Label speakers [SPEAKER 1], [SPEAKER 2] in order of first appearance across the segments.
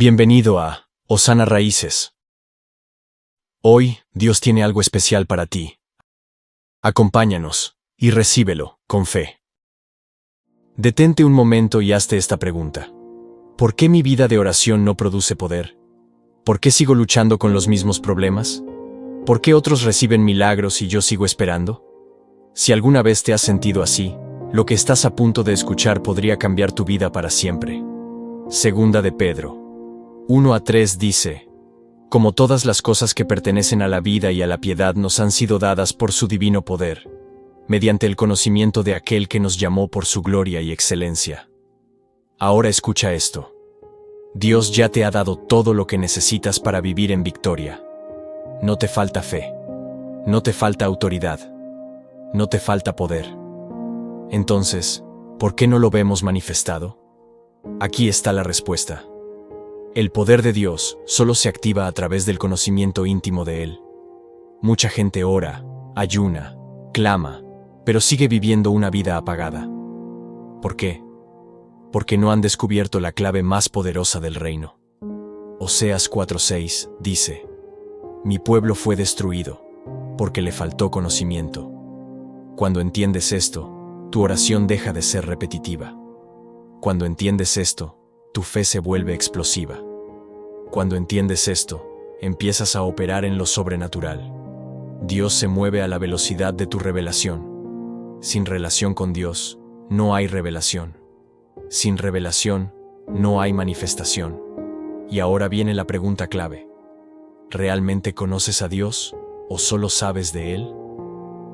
[SPEAKER 1] Bienvenido a Hosana Raíces. Hoy, Dios tiene algo especial para ti. Acompáñanos y recíbelo con fe. Detente un momento y hazte esta pregunta. ¿Por qué mi vida de oración no produce poder? ¿Por qué sigo luchando con los mismos problemas? ¿Por qué otros reciben milagros y yo sigo esperando? Si alguna vez te has sentido así, lo que estás a punto de escuchar podría cambiar tu vida para siempre. Segunda de Pedro 1-3 dice: como todas las cosas que pertenecen a la vida y a la piedad nos han sido dadas por su divino poder, mediante el conocimiento de aquel que nos llamó por su gloria y excelencia. Ahora escucha esto. Dios ya te ha dado todo lo que necesitas para vivir en victoria. No te falta fe. No te falta autoridad. No te falta poder. Entonces, ¿por qué no lo vemos manifestado? Aquí está la respuesta. El poder de Dios solo se activa a través del conocimiento íntimo de Él. Mucha gente ora, ayuna, clama, pero sigue viviendo una vida apagada. ¿Por qué? Porque no han descubierto la clave más poderosa del reino. Oseas 4:6 dice: mi pueblo fue destruido, porque le faltó conocimiento. Cuando entiendes esto, tu oración deja de ser repetitiva. Cuando entiendes esto, tu fe se vuelve explosiva. Cuando entiendes esto, empiezas a operar en lo sobrenatural. Dios se mueve a la velocidad de tu revelación. Sin relación con Dios, no hay revelación. Sin revelación, no hay manifestación. Y ahora viene la pregunta clave. ¿Realmente conoces a Dios o solo sabes de Él?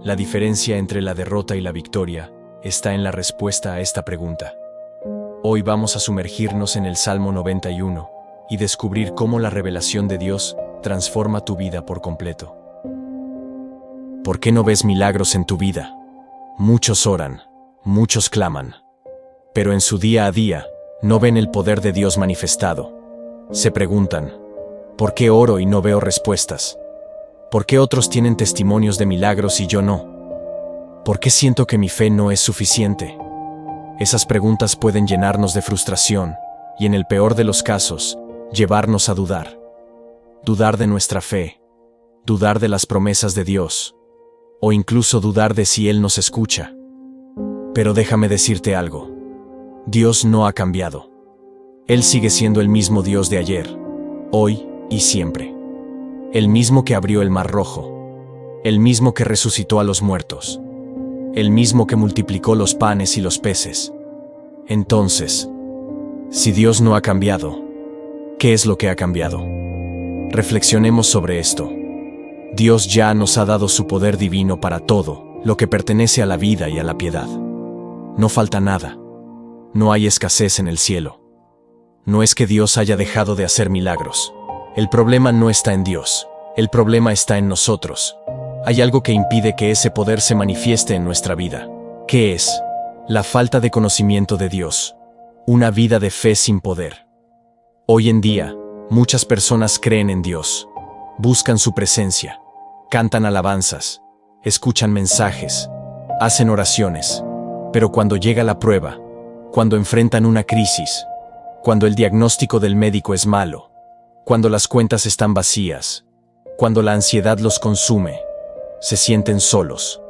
[SPEAKER 1] La diferencia entre la derrota y la victoria está en la respuesta a esta pregunta. Hoy vamos a sumergirnos en el Salmo 91 y descubrir cómo la revelación de Dios transforma tu vida por completo. ¿Por qué no ves milagros en tu vida? Muchos oran, muchos claman, pero en su día a día no ven el poder de Dios manifestado. Se preguntan: ¿por qué oro y no veo respuestas? ¿Por qué otros tienen testimonios de milagros y yo no? ¿Por qué siento que mi fe no es suficiente? Esas preguntas pueden llenarnos de frustración y, en el peor de los casos, llevarnos a dudar. Dudar de nuestra fe, dudar de las promesas de Dios, o incluso dudar de si Él nos escucha. Pero déjame decirte algo. Dios no ha cambiado. Él sigue siendo el mismo Dios de ayer, hoy y siempre. El mismo que abrió el Mar Rojo, el mismo que resucitó a los muertos, el mismo que multiplicó los panes y los peces. Entonces, si Dios no ha cambiado, ¿qué es lo que ha cambiado? Reflexionemos sobre esto. Dios ya nos ha dado su poder divino para todo lo que pertenece a la vida y a la piedad. No falta nada. No hay escasez en el cielo. No es que Dios haya dejado de hacer milagros. El problema no está en Dios. El problema está en nosotros. Hay algo que impide que ese poder se manifieste en nuestra vida. ¿Qué es? La falta de conocimiento de Dios. Una vida de fe sin poder. Hoy en día, muchas personas creen en Dios. Buscan su presencia. Cantan alabanzas. Escuchan mensajes. Hacen oraciones. Pero cuando llega la prueba, cuando enfrentan una crisis, cuando el diagnóstico del médico es malo, cuando las cuentas están vacías, cuando la ansiedad los consume, se sienten solos,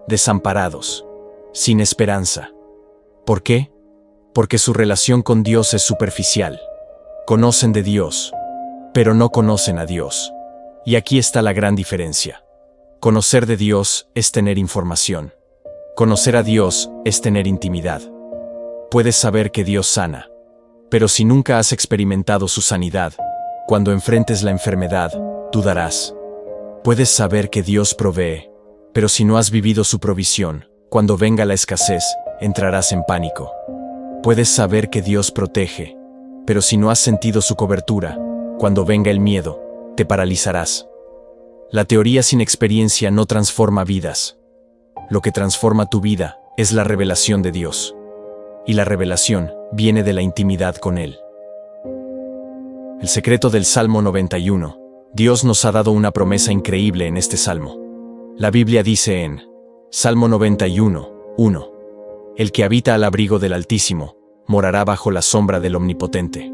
[SPEAKER 1] desamparados, sin esperanza. ¿Por qué? Porque su relación con Dios es superficial. Conocen de Dios, pero no conocen a Dios. Y aquí está la gran diferencia. Conocer de Dios es tener información. Conocer a Dios es tener intimidad. Puedes saber que Dios sana, pero si nunca has experimentado su sanidad, cuando enfrentes la enfermedad, dudarás. Puedes saber que Dios provee, pero si no has vivido su provisión, cuando venga la escasez, entrarás en pánico. Puedes saber que Dios protege, pero si no has sentido su cobertura, cuando venga el miedo, te paralizarás. La teoría sin experiencia no transforma vidas. Lo que transforma tu vida es la revelación de Dios. Y la revelación viene de la intimidad con Él. El secreto del Salmo 91. Dios nos ha dado una promesa increíble en este salmo. La Biblia dice en Salmo 91:1: el que habita al abrigo del Altísimo morará bajo la sombra del Omnipotente.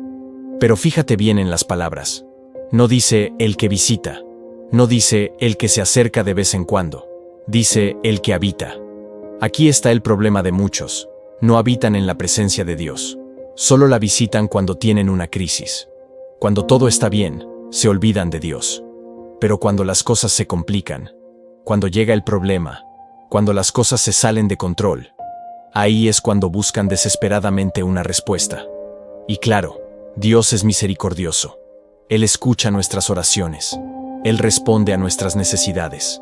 [SPEAKER 1] Pero fíjate bien en las palabras. No dice el que visita. No dice el que se acerca de vez en cuando. Dice el que habita. Aquí está el problema de muchos. No habitan en la presencia de Dios. Solo la visitan cuando tienen una crisis. Cuando todo está bien, se olvidan de Dios. Pero cuando las cosas se complican, cuando llega el problema, cuando las cosas se salen de control, ahí es cuando buscan desesperadamente una respuesta. Y claro, Dios es misericordioso. Él escucha nuestras oraciones. Él responde a nuestras necesidades.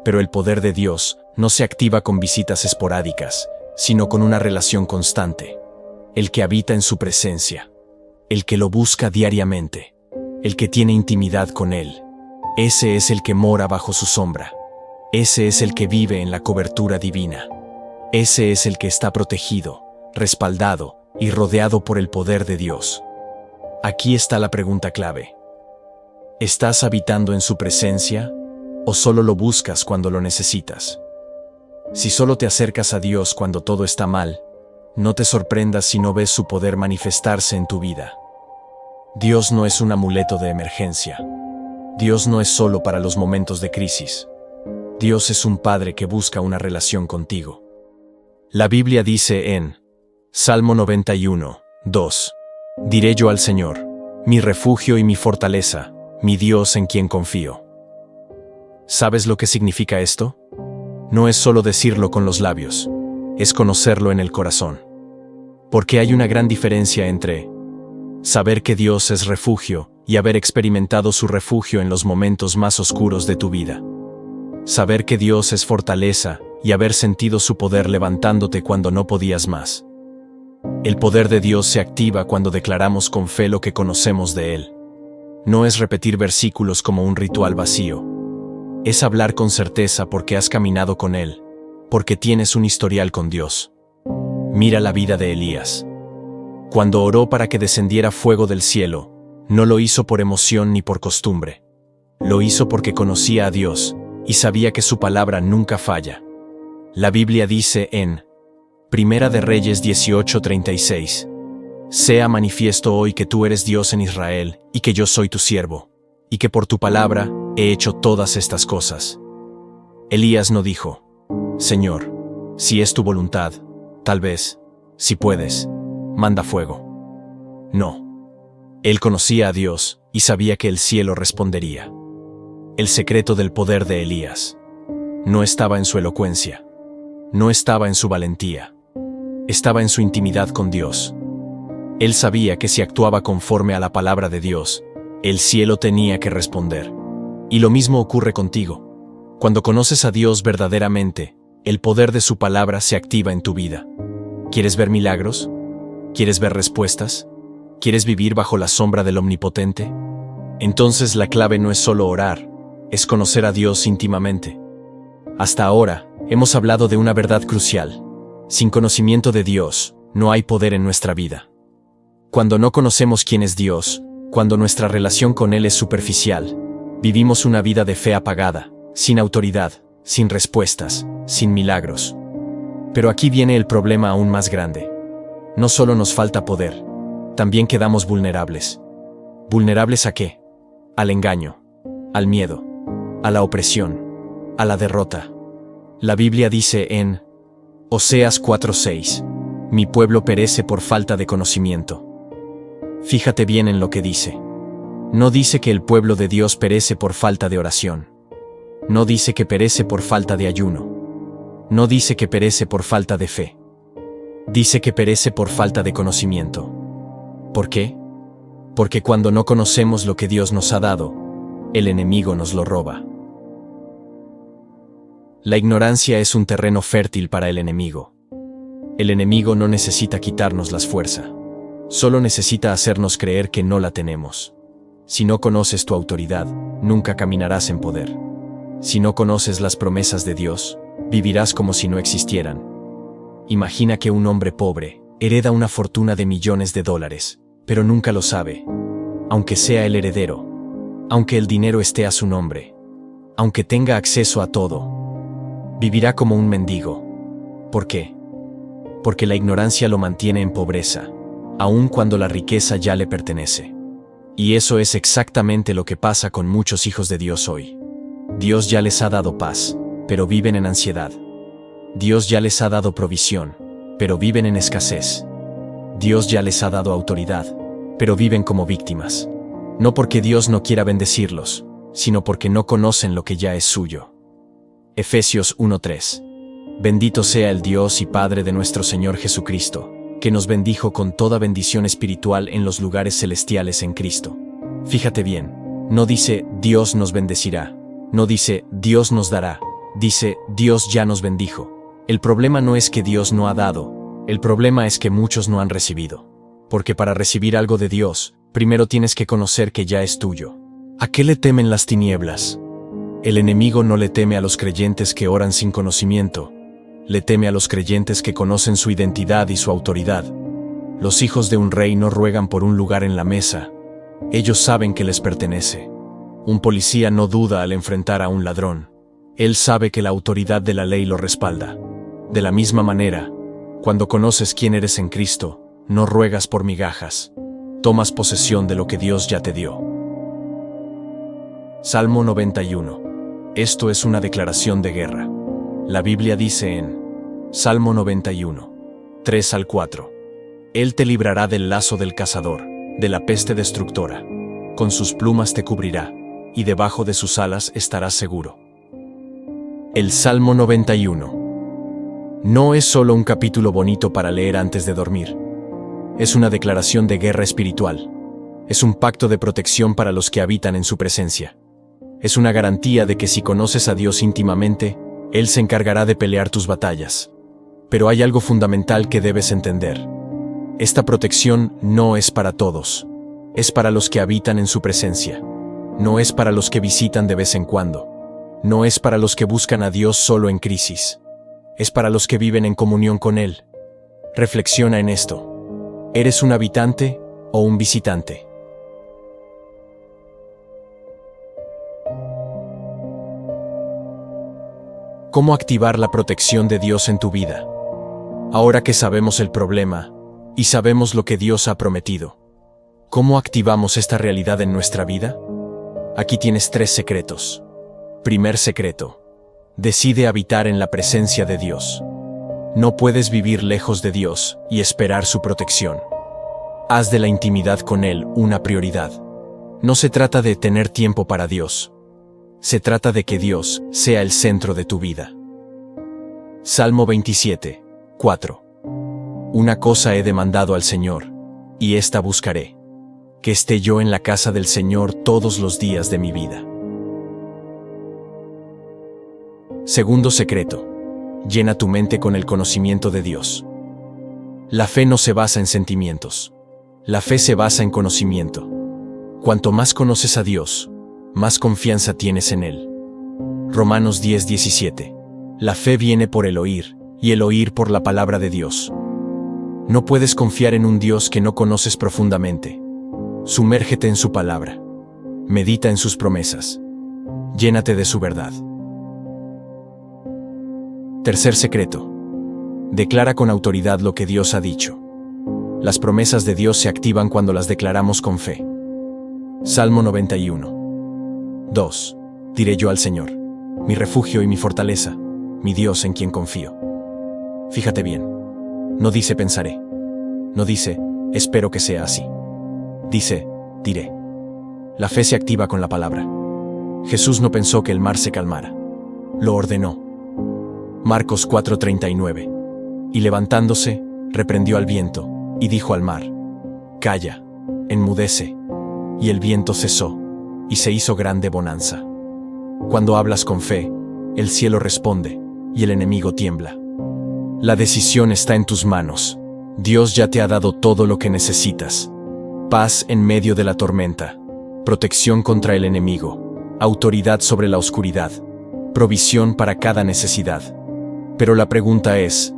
[SPEAKER 1] Pero el poder de Dios no se activa con visitas esporádicas, sino con una relación constante. El que habita en su presencia. El que lo busca diariamente. El que tiene intimidad con Él. Ese es el que mora bajo su sombra. Ese es el que vive en la cobertura divina. Ese es el que está protegido, respaldado y rodeado por el poder de Dios. Aquí está la pregunta clave. ¿Estás habitando en su presencia o solo lo buscas cuando lo necesitas? Si solo te acercas a Dios cuando todo está mal, no te sorprendas si no ves su poder manifestarse en tu vida. Dios no es un amuleto de emergencia. Dios no es solo para los momentos de crisis. Dios es un Padre que busca una relación contigo. La Biblia dice en Salmo 91, 2: Diré yo al Señor, mi refugio y mi fortaleza, mi Dios en quien confío. ¿Sabes lo que significa esto? No es solo decirlo con los labios, es conocerlo en el corazón. Porque hay una gran diferencia entre saber que Dios es refugio y haber experimentado su refugio en los momentos más oscuros de tu vida. Saber que Dios es fortaleza y haber sentido su poder levantándote cuando no podías más. El poder de Dios se activa cuando declaramos con fe lo que conocemos de Él. No es repetir versículos como un ritual vacío. Es hablar con certeza porque has caminado con Él, porque tienes un historial con Dios. Mira la vida de Elías. Cuando oró para que descendiera fuego del cielo, no lo hizo por emoción ni por costumbre. Lo hizo porque conocía a Dios y sabía que su palabra nunca falla. La Biblia dice en Primera de Reyes 18:36: Sea manifiesto hoy que tú eres Dios en Israel y que yo soy tu siervo, y que por tu palabra he hecho todas estas cosas. Elías no dijo: Señor, si es tu voluntad, tal vez, si puedes, manda fuego. No. Él conocía a Dios y sabía que el cielo respondería. El secreto del poder de Elías no estaba en su elocuencia, no estaba en su valentía, estaba en su intimidad con Dios. Él sabía que si actuaba conforme a la palabra de Dios, el cielo tenía que responder. Y lo mismo ocurre contigo. Cuando conoces a Dios verdaderamente, el poder de su palabra se activa en tu vida. ¿Quieres ver milagros? ¿Quieres ver respuestas? ¿Quieres vivir bajo la sombra del Omnipotente? Entonces la clave no es solo orar, es conocer a Dios íntimamente. Hasta ahora, hemos hablado de una verdad crucial. Sin conocimiento de Dios, no hay poder en nuestra vida. Cuando no conocemos quién es Dios, cuando nuestra relación con Él es superficial, vivimos una vida de fe apagada, sin autoridad, sin respuestas, sin milagros. Pero aquí viene el problema aún más grande. No solo nos falta poder, también quedamos vulnerables. ¿Vulnerables a qué? Al engaño, al miedo, a la opresión, a la derrota. La Biblia dice en Oseas 4:6: Mi pueblo perece por falta de conocimiento. Fíjate bien en lo que dice. No dice que el pueblo de Dios perece por falta de oración. No dice que perece por falta de ayuno. No dice que perece por falta de fe. Dice que perece por falta de conocimiento. ¿Por qué? Porque cuando no conocemos lo que Dios nos ha dado, el enemigo nos lo roba. La ignorancia es un terreno fértil para el enemigo. El enemigo no necesita quitarnos la fuerza. Solo necesita hacernos creer que no la tenemos. Si no conoces tu autoridad, nunca caminarás en poder. Si no conoces las promesas de Dios, vivirás como si no existieran. Imagina que un hombre pobre hereda una fortuna de millones de dólares, pero nunca lo sabe. Aunque sea el heredero, aunque el dinero esté a su nombre, aunque tenga acceso a todo, vivirá como un mendigo. ¿Por qué? Porque la ignorancia lo mantiene en pobreza, aun cuando la riqueza ya le pertenece. Y eso es exactamente lo que pasa con muchos hijos de Dios hoy. Dios ya les ha dado paz, pero viven en ansiedad. Dios ya les ha dado provisión, pero viven en escasez. Dios ya les ha dado autoridad, pero viven como víctimas. No porque Dios no quiera bendecirlos, sino porque no conocen lo que ya es suyo. Efesios 1:3. Bendito sea el Dios y Padre de nuestro Señor Jesucristo, que nos bendijo con toda bendición espiritual en los lugares celestiales en Cristo. Fíjate bien, no dice Dios nos bendecirá, no dice Dios nos dará, dice Dios ya nos bendijo. El problema no es que Dios no ha dado, el problema es que muchos no han recibido. Porque para recibir algo de Dios, primero tienes que conocer que ya es tuyo. ¿A qué le temen las tinieblas? El enemigo no le teme a los creyentes que oran sin conocimiento, le teme a los creyentes que conocen su identidad y su autoridad. Los hijos de un rey no ruegan por un lugar en la mesa, ellos saben que les pertenece. Un policía no duda al enfrentar a un ladrón, él sabe que la autoridad de la ley lo respalda. De la misma manera, cuando conoces quién eres en Cristo, no ruegas por migajas, tomas posesión de lo que Dios ya te dio. Salmo 91. Esto es una declaración de guerra. La Biblia dice en Salmo 91, 3 al 4. Él te librará del lazo del cazador, de la peste destructora. Con sus plumas te cubrirá, y debajo de sus alas estarás seguro. El Salmo 91. No es solo un capítulo bonito para leer antes de dormir. Es una declaración de guerra espiritual. Es un pacto de protección para los que habitan en su presencia. Es una garantía de que si conoces a Dios íntimamente, Él se encargará de pelear tus batallas. Pero hay algo fundamental que debes entender. Esta protección no es para todos. Es para los que habitan en su presencia. No es para los que visitan de vez en cuando. No es para los que buscan a Dios solo en crisis. Es para los que viven en comunión con Él. Reflexiona en esto. ¿Eres un habitante o un visitante? ¿Cómo activar la protección de Dios en tu vida? Ahora que sabemos el problema y sabemos lo que Dios ha prometido, ¿cómo activamos esta realidad en nuestra vida? Aquí tienes 3 secretos. Primer secreto. Decide habitar en la presencia de Dios. No puedes vivir lejos de Dios y esperar su protección. Haz de la intimidad con Él una prioridad. No se trata de tener tiempo para Dios. Se trata de que Dios sea el centro de tu vida. Salmo 27, 4. Una cosa he demandado al Señor, y esta buscaré: que esté yo en la casa del Señor todos los días de mi vida. Segundo secreto. Llena tu mente con el conocimiento de Dios. La fe no se basa en sentimientos. La fe se basa en conocimiento. Cuanto más conoces a Dios, más confianza tienes en Él. Romanos 10:17. La fe viene por el oír, y el oír por la palabra de Dios. No puedes confiar en un Dios que no conoces profundamente. Sumérgete en su palabra. Medita en sus promesas. Llénate de su verdad. Tercer secreto. Declara con autoridad lo que Dios ha dicho. Las promesas de Dios se activan cuando las declaramos con fe. Salmo 91. 2. Diré yo al Señor, mi refugio y mi fortaleza, mi Dios en quien confío. Fíjate bien. No dice pensaré. No dice espero que sea así. Dice diré. La fe se activa con la palabra. Jesús no pensó que el mar se calmara. Lo ordenó. Marcos 4:39. Y levantándose, reprendió al viento, y dijo al mar: calla, enmudece. Y el viento cesó, y se hizo grande bonanza. Cuando hablas con fe, el cielo responde, y el enemigo tiembla. La decisión está en tus manos. Dios ya te ha dado todo lo que necesitas. Paz en medio de la tormenta, protección contra el enemigo, autoridad sobre la oscuridad, provisión para cada necesidad. Pero la pregunta es,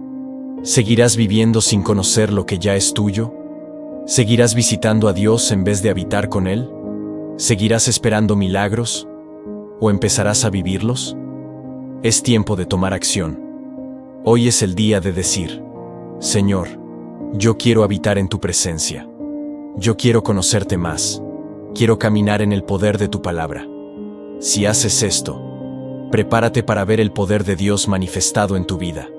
[SPEAKER 1] ¿seguirás viviendo sin conocer lo que ya es tuyo? ¿Seguirás visitando a Dios en vez de habitar con Él? ¿Seguirás esperando milagros? ¿O empezarás a vivirlos? Es tiempo de tomar acción. Hoy es el día de decir: Señor, yo quiero habitar en tu presencia. Yo quiero conocerte más. Quiero caminar en el poder de tu palabra. Si haces esto, prepárate para ver el poder de Dios manifestado en tu vida.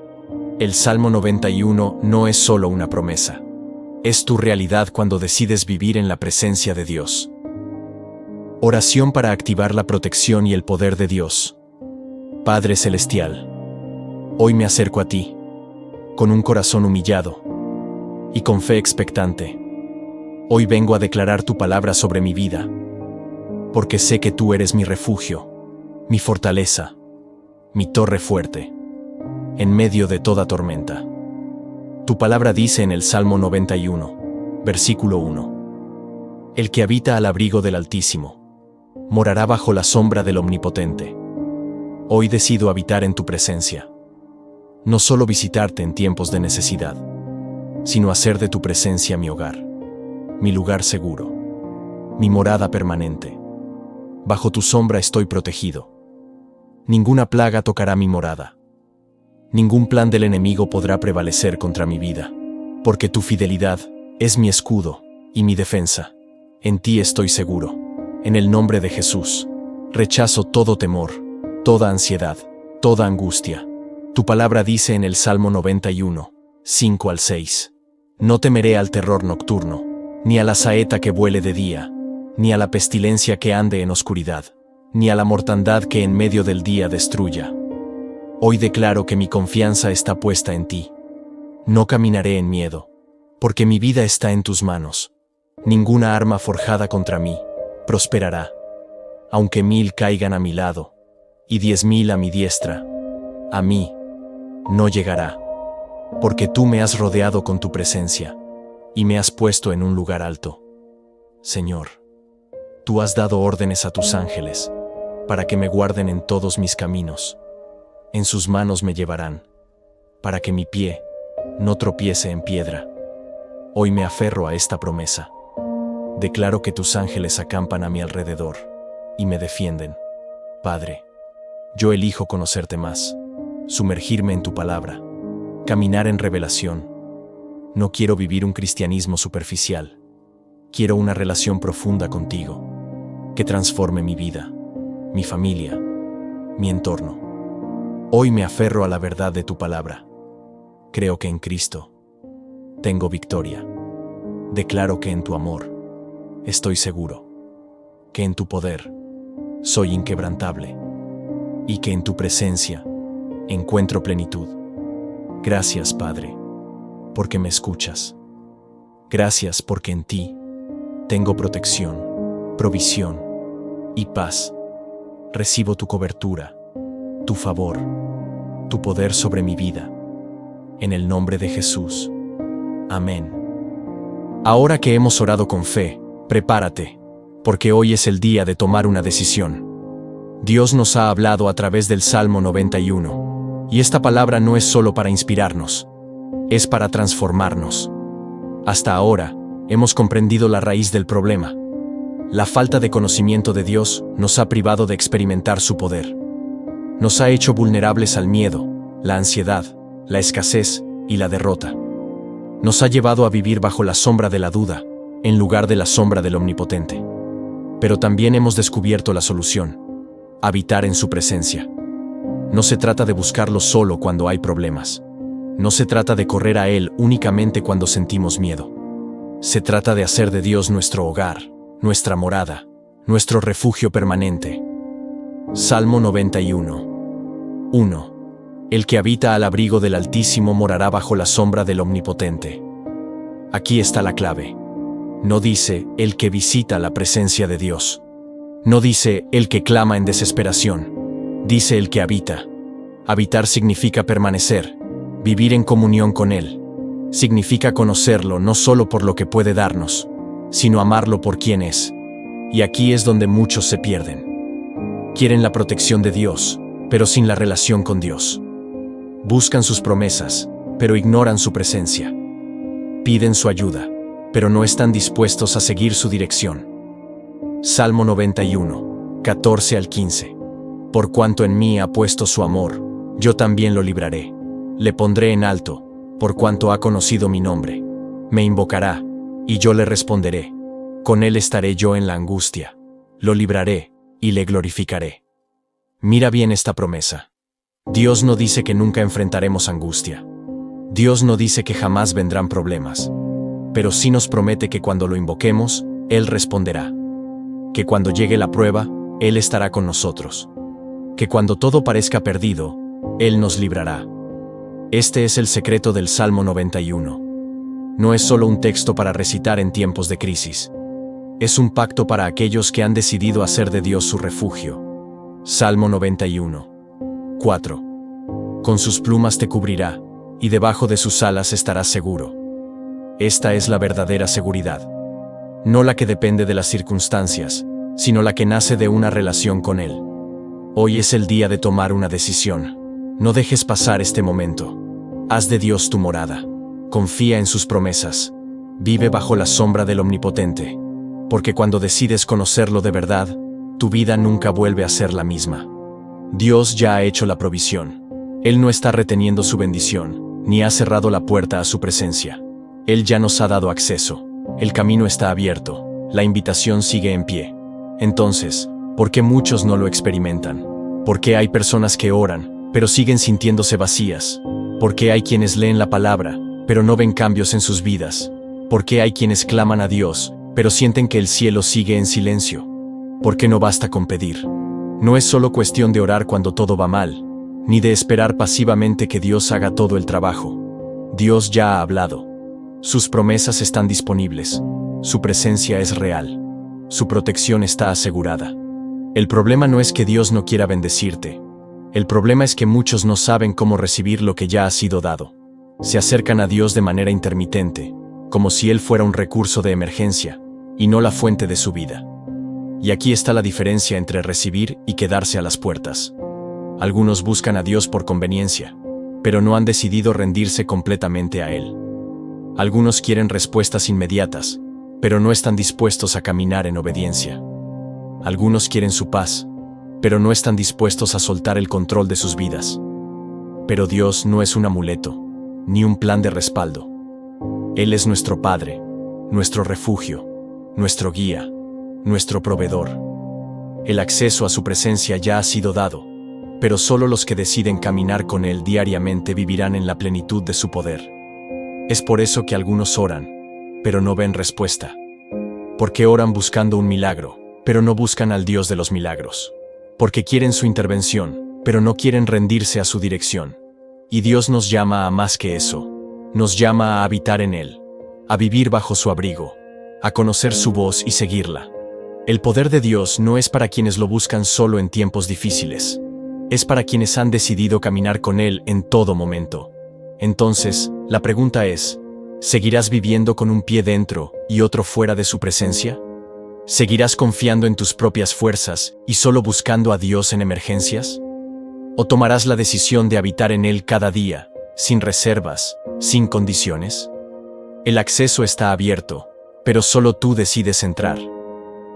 [SPEAKER 1] El Salmo 91 no es solo una promesa. Es tu realidad cuando decides vivir en la presencia de Dios. Oración para activar la protección y el poder de Dios. Padre Celestial, hoy me acerco a ti, con un corazón humillado y con fe expectante. Hoy vengo a declarar tu palabra sobre mi vida, porque sé que tú eres mi refugio, mi fortaleza, mi torre fuerte, en medio de toda tormenta. Tu palabra dice en el Salmo 91, versículo 1: El que habita al abrigo del Altísimo, morará bajo la sombra del Omnipotente. Hoy decido habitar en tu presencia. No solo visitarte en tiempos de necesidad, sino hacer de tu presencia mi hogar, mi lugar seguro, mi morada permanente. Bajo tu sombra estoy protegido. Ninguna plaga tocará mi morada. Ningún plan del enemigo podrá prevalecer contra mi vida, porque tu fidelidad es mi escudo y mi defensa. En ti estoy seguro. En el nombre de Jesús, rechazo todo temor, toda ansiedad, toda angustia. Tu palabra dice en el Salmo 91, 5 al 6: No temeré al terror nocturno, ni a la saeta que vuele de día, ni a la pestilencia que ande en oscuridad, ni a la mortandad que en medio del día destruya. Hoy declaro que mi confianza está puesta en ti. No caminaré en miedo, porque mi vida está en tus manos. Ninguna arma forjada contra mí prosperará. Aunque 1000 caigan a mi lado, y 10,000 a mi diestra, a mí no llegará. Porque tú me has rodeado con tu presencia, y me has puesto en un lugar alto. Señor, tú has dado órdenes a tus ángeles, para que me guarden en todos mis caminos. En sus manos me llevarán, para que mi pie no tropiece en piedra. Hoy me aferro a esta promesa. Declaro que tus ángeles acampan a mi alrededor y me defienden. Padre, yo elijo conocerte más, sumergirme en tu palabra, caminar en revelación. No quiero vivir un cristianismo superficial. Quiero una relación profunda contigo, que transforme mi vida, mi familia, mi entorno. Hoy me aferro a la verdad de tu palabra. Creo que en Cristo tengo victoria. Declaro que en tu amor estoy seguro, que en tu poder soy inquebrantable y que en tu presencia encuentro plenitud. Gracias, Padre, porque me escuchas. Gracias porque en ti tengo protección, provisión y paz. Recibo tu cobertura, tu favor, tu poder sobre mi vida. En el nombre de Jesús. Amén. Ahora que hemos orado con fe, prepárate, porque hoy es el día de tomar una decisión. Dios nos ha hablado a través del Salmo 91, y esta palabra no es solo para inspirarnos, es para transformarnos. Hasta ahora, hemos comprendido la raíz del problema. La falta de conocimiento de Dios nos ha privado de experimentar su poder. Nos ha hecho vulnerables al miedo, la ansiedad, la escasez y la derrota. Nos ha llevado a vivir bajo la sombra de la duda, en lugar de la sombra del Omnipotente. Pero también hemos descubierto la solución: habitar en su presencia. No se trata de buscarlo solo cuando hay problemas. No se trata de correr a Él únicamente cuando sentimos miedo. Se trata de hacer de Dios nuestro hogar, nuestra morada, nuestro refugio permanente. Salmo 91. 1. El que habita al abrigo del Altísimo morará bajo la sombra del Omnipotente. Aquí está la clave. No dice el que visita la presencia de Dios. No dice el que clama en desesperación. Dice el que habita. Habitar significa permanecer, vivir en comunión con Él. Significa conocerlo no solo por lo que puede darnos, sino amarlo por quien es. Y aquí es donde muchos se pierden. Quieren la protección de Dios, pero sin la relación con Dios. Buscan sus promesas, pero ignoran su presencia. Piden su ayuda, pero no están dispuestos a seguir su dirección. Salmo 91, 14 al 15. Por cuanto en mí ha puesto su amor, yo también lo libraré. Le pondré en alto, por cuanto ha conocido mi nombre. Me invocará, y yo le responderé. Con él estaré yo en la angustia. Lo libraré y le glorificaré. Mira bien esta promesa. Dios no dice que nunca enfrentaremos angustia. Dios no dice que jamás vendrán problemas. Pero sí nos promete que cuando lo invoquemos, Él responderá. Que cuando llegue la prueba, Él estará con nosotros. Que cuando todo parezca perdido, Él nos librará. Este es el secreto del Salmo 91. No es solo un texto para recitar en tiempos de crisis. Es un pacto para aquellos que han decidido hacer de Dios su refugio. Salmo 91. 4. Con sus plumas te cubrirá, y debajo de sus alas estarás seguro. Esta es la verdadera seguridad. No la que depende de las circunstancias, sino la que nace de una relación con Él. Hoy es el día de tomar una decisión. No dejes pasar este momento. Haz de Dios tu morada. Confía en sus promesas. Vive bajo la sombra del Omnipotente. Porque cuando decides conocerlo de verdad, tu vida nunca vuelve a ser la misma. Dios ya ha hecho la provisión. Él no está reteniendo su bendición, ni ha cerrado la puerta a su presencia. Él ya nos ha dado acceso. El camino está abierto. La invitación sigue en pie. Entonces, ¿por qué muchos no lo experimentan? ¿Por qué hay personas que oran, pero siguen sintiéndose vacías? ¿Por qué hay quienes leen la palabra, pero no ven cambios en sus vidas? ¿Por qué hay quienes claman a Dios, pero sienten que el cielo sigue en silencio? ¿Por qué no basta con pedir? No es solo cuestión de orar cuando todo va mal, ni de esperar pasivamente que Dios haga todo el trabajo. Dios ya ha hablado. Sus promesas están disponibles. Su presencia es real. Su protección está asegurada. El problema no es que Dios no quiera bendecirte. El problema es que muchos no saben cómo recibir lo que ya ha sido dado. Se acercan a Dios de manera intermitente, como si Él fuera un recurso de emergencia, y no la fuente de su vida. Y aquí está la diferencia entre recibir y quedarse a las puertas. Algunos buscan a Dios por conveniencia, pero no han decidido rendirse completamente a Él. Algunos quieren respuestas inmediatas, pero no están dispuestos a caminar en obediencia. Algunos quieren su paz, pero no están dispuestos a soltar el control de sus vidas. Pero Dios no es un amuleto, ni un plan de respaldo. Él es nuestro Padre, nuestro refugio, nuestro guía, nuestro proveedor. El acceso a su presencia ya ha sido dado, pero solo los que deciden caminar con Él diariamente vivirán en la plenitud de su poder. Es por eso que algunos oran, pero no ven respuesta. Porque oran buscando un milagro, pero no buscan al Dios de los milagros. Porque quieren su intervención, pero no quieren rendirse a su dirección. Y Dios nos llama a más que eso. Nos llama a habitar en Él, a vivir bajo su abrigo, a conocer su voz y seguirla. El poder de Dios no es para quienes lo buscan solo en tiempos difíciles. Es para quienes han decidido caminar con Él en todo momento. Entonces, la pregunta es, ¿seguirás viviendo con un pie dentro y otro fuera de su presencia? ¿Seguirás confiando en tus propias fuerzas y solo buscando a Dios en emergencias? ¿O tomarás la decisión de habitar en Él cada día, sin reservas, sin condiciones? El acceso está abierto, pero solo tú decides entrar.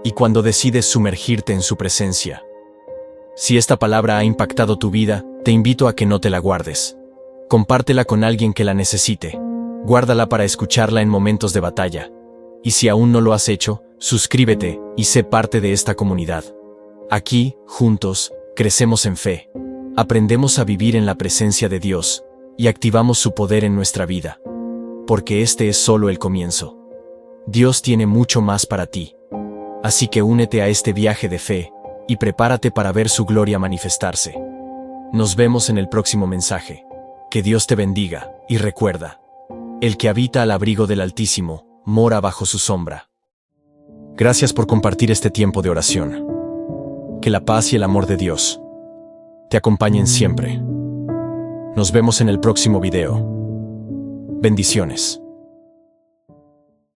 [SPEAKER 1] Y cuando decides sumergirte en su presencia. Si esta palabra ha impactado tu vida, te invito a que no te la guardes. Compártela con alguien que la necesite. Guárdala para escucharla en momentos de batalla. Y si aún no lo has hecho, suscríbete y sé parte de esta comunidad. Aquí, juntos, crecemos en fe. Aprendemos a vivir en la presencia de Dios y activamos su poder en nuestra vida. Porque este es solo el comienzo. Dios tiene mucho más para ti. Así que únete a este viaje de fe y prepárate para ver su gloria manifestarse. Nos vemos en el próximo mensaje. Que Dios te bendiga y recuerda, el que habita al abrigo del Altísimo, mora bajo su sombra. Gracias por compartir este tiempo de oración. Que la paz y el amor de Dios te acompañen siempre. Nos vemos en el próximo video. Bendiciones.